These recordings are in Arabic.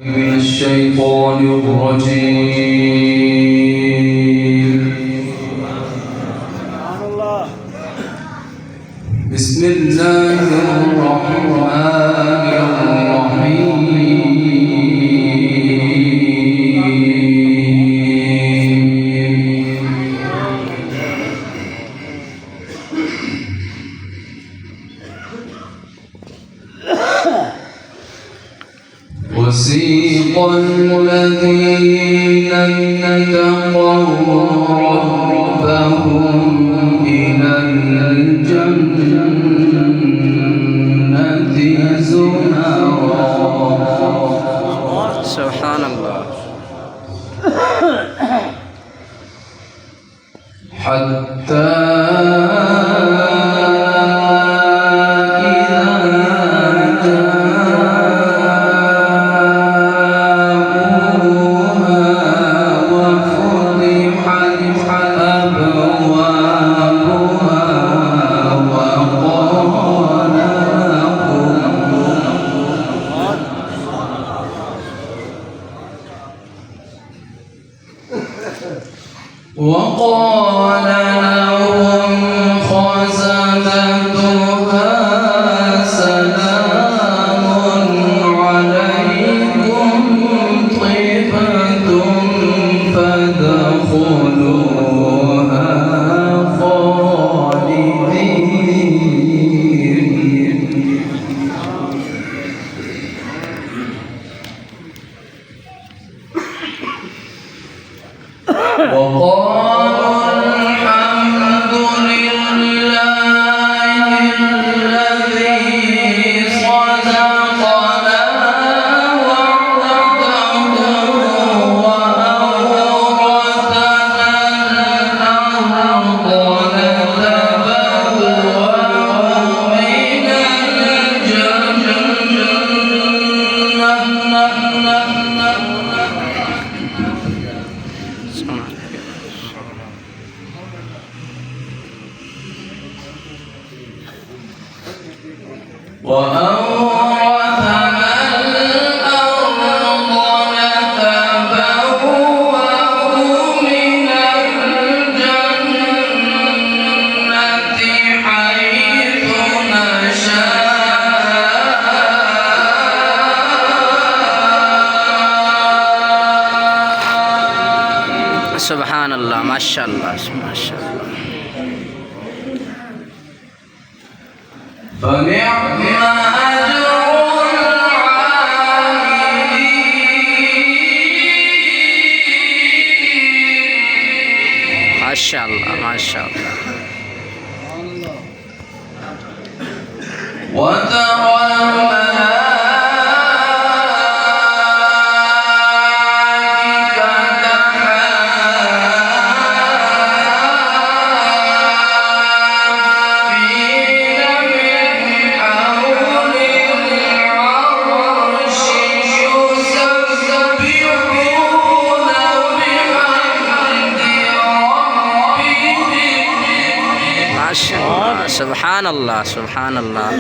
من الشيطان الرجيم. بسم الله الرحمن الرحيم. وسيق الذين اتقوا ربهم إلى الجنة زمرا. سبحان الله. حتى وقال لهم خزنتها سلام عليكم طبتم فادخلوها خالدين. وقالوا الحمد لله الذي صدقنا وعده وأورثنا الأرض نتبوأ من وأورثنا الأرض نتبوأ من الجنة حيث نشاء. سبحان الله. ما شاء الله ما شاء الله. فنعم أجر العاملين. ما شاء الله ما شاء الله. وترى سبحان الله سبحان الله.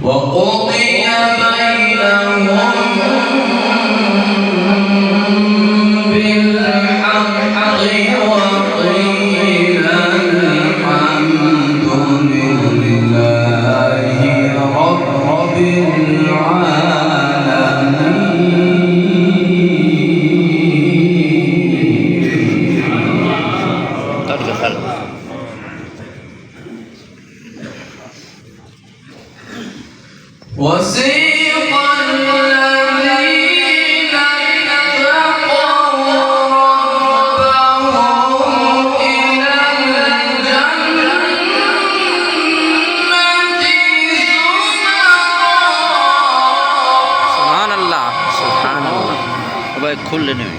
وقضي بينهم بالحق وقيل الحمد لله رب وسيق الذين اتقوا ربهم إلى الجنة زمرا. سبحان الله سبحان الله. ভাই খুললে নেই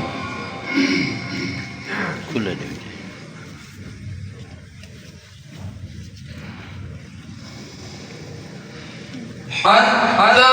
খুললে নেই. حتى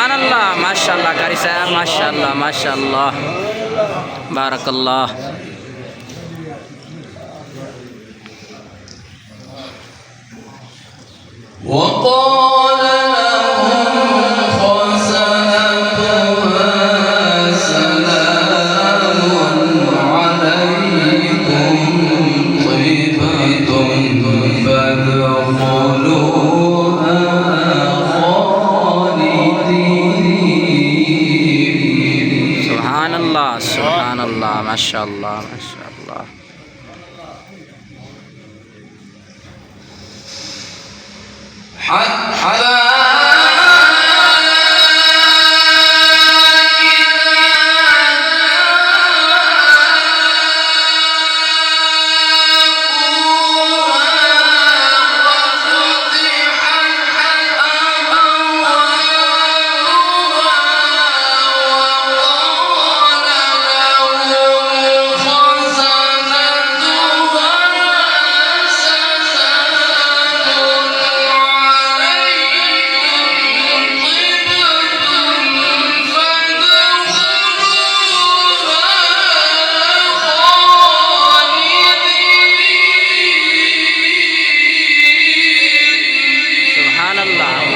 সুবহানাল্লাহ মাশাআল্লাহ কারি সাহেব মাশাআল্লাহ মাশাআল্লাহ বারাকাল্লাহ وقال لهم خزنتها سلام عليكم طبتم فادخلوها خالدين সুবহানাল্লাহ সুবহানাল্লাহ মাশাআল্লাহ মাশাআল্লাহ حتى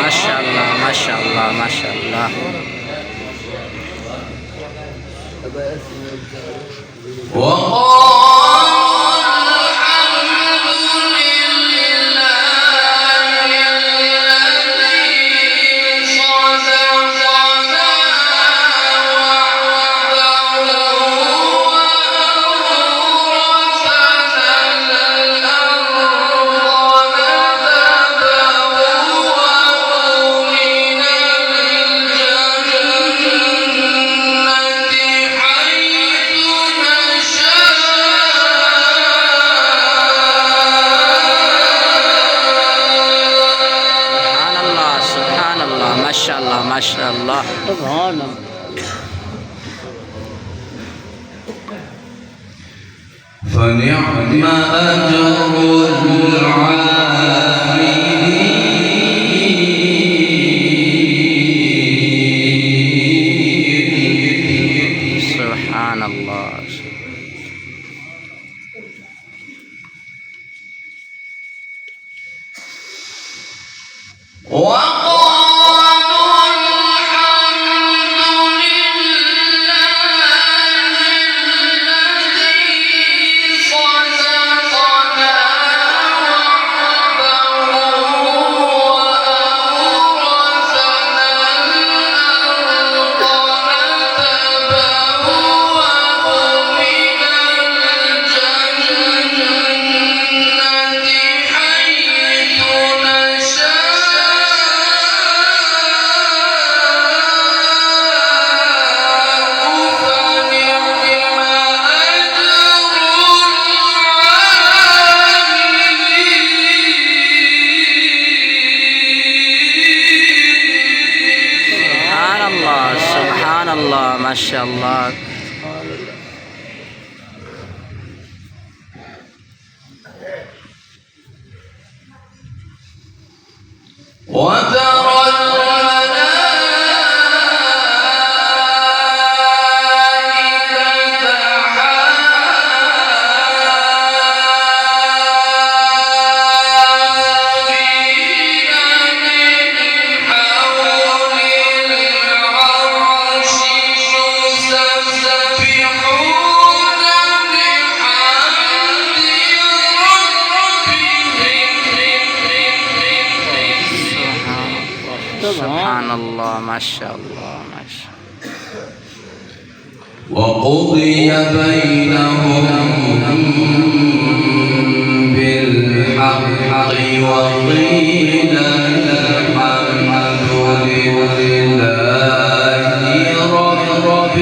মাশাআল্লাহ মাশাআল্লাহ মাশাআল্লাহ মাশাআল্লাহ فنعم أجر العاملين سبحان الله Subhanallah, Masya Allah. وترى Subhanallah, Masya Allah, Masya Allah. وقضي بينهم بالحق وقيل الحمد لله رب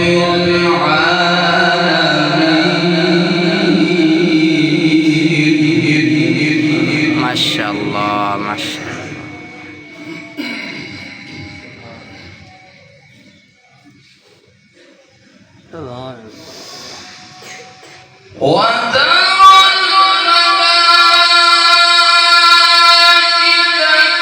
العالمين. Masya Allah, Masya Allah. وترى الملائكة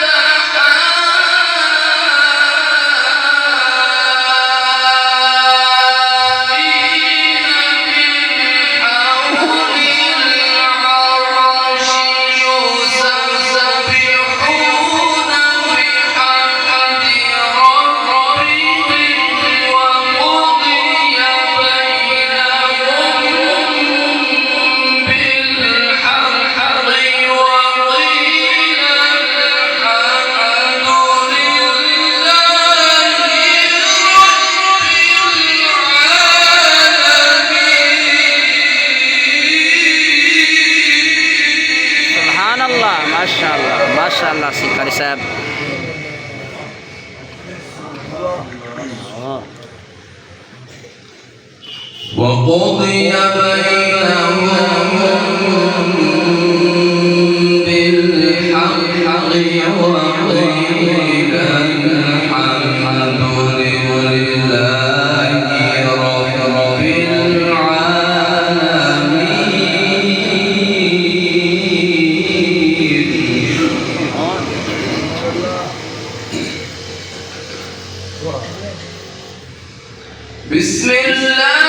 الحساب. وقضي بينهم بالحق وقيل الحمد لله رب العالمين. بسم الله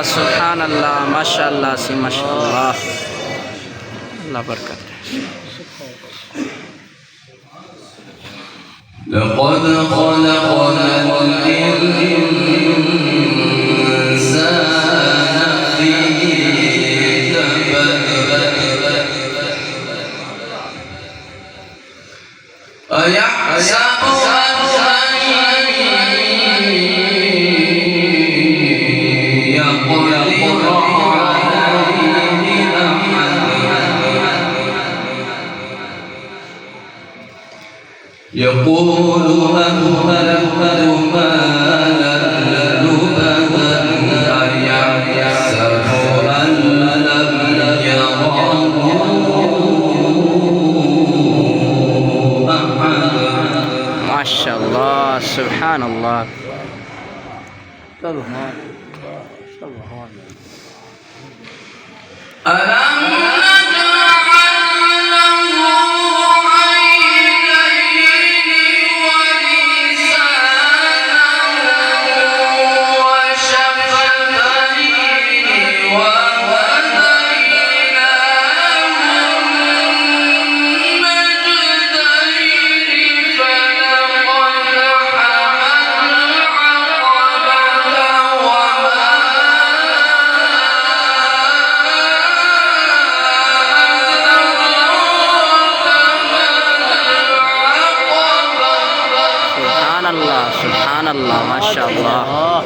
سبحان الله ما شاء الله سي ما شاء الله الله بركة. لقد خلقنا الإنسان في كبد أيحسب يقول أهلكت مالا لبدا أيحسب أن لم يره أحد. ما شاء الله سبحان الله. ألم سبحان الله ما شاء الله.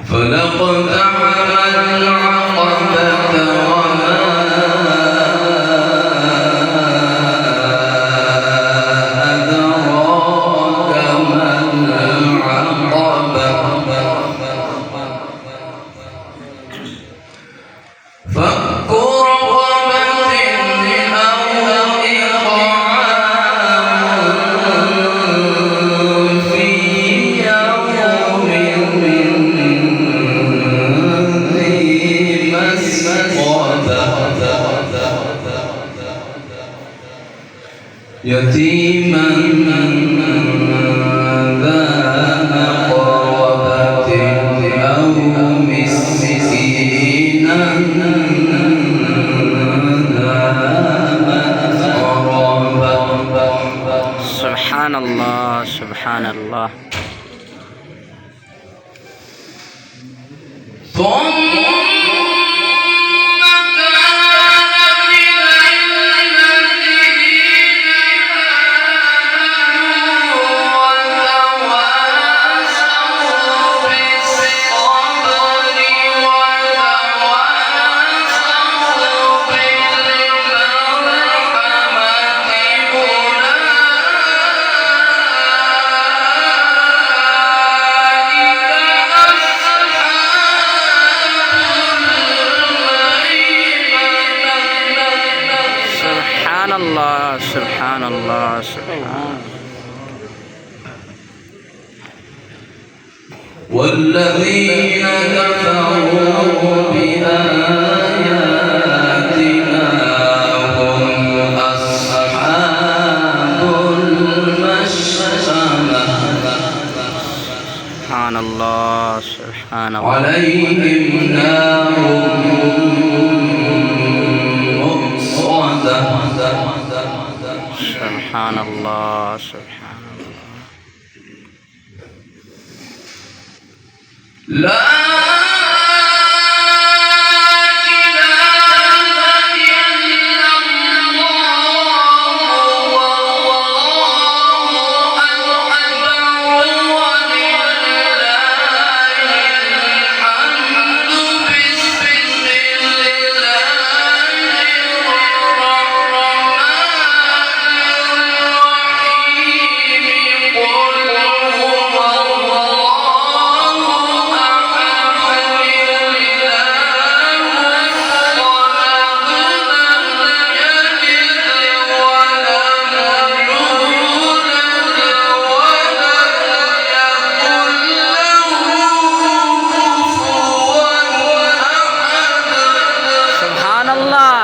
فلقتحم العقبة وما أدراك ما العقبة فك رقبة أو إطعام في يوم ذي مسغبة يتيما ذا مقربة أو مسكينا ذا متربة. سبحان الله سبحان الله. الله سبحان الله سبحان والذين كفروا بآياتنا هم أصحاب المشأمة سبحان الله سبحان الله عليهم نار مؤصدة سبحان الله سبحان الله لا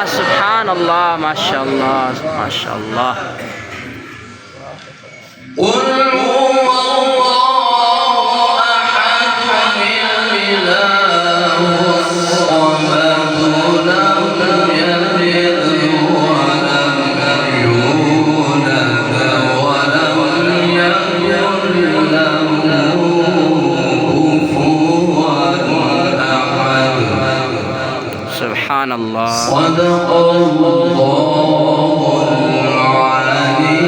سبحان الله ما شاء الله ما شاء الله قل هو الله أحد الإله الصمد لم يلد ولم يولد ولم يكن له كفوا أحد سبحان الله صدق الله العلي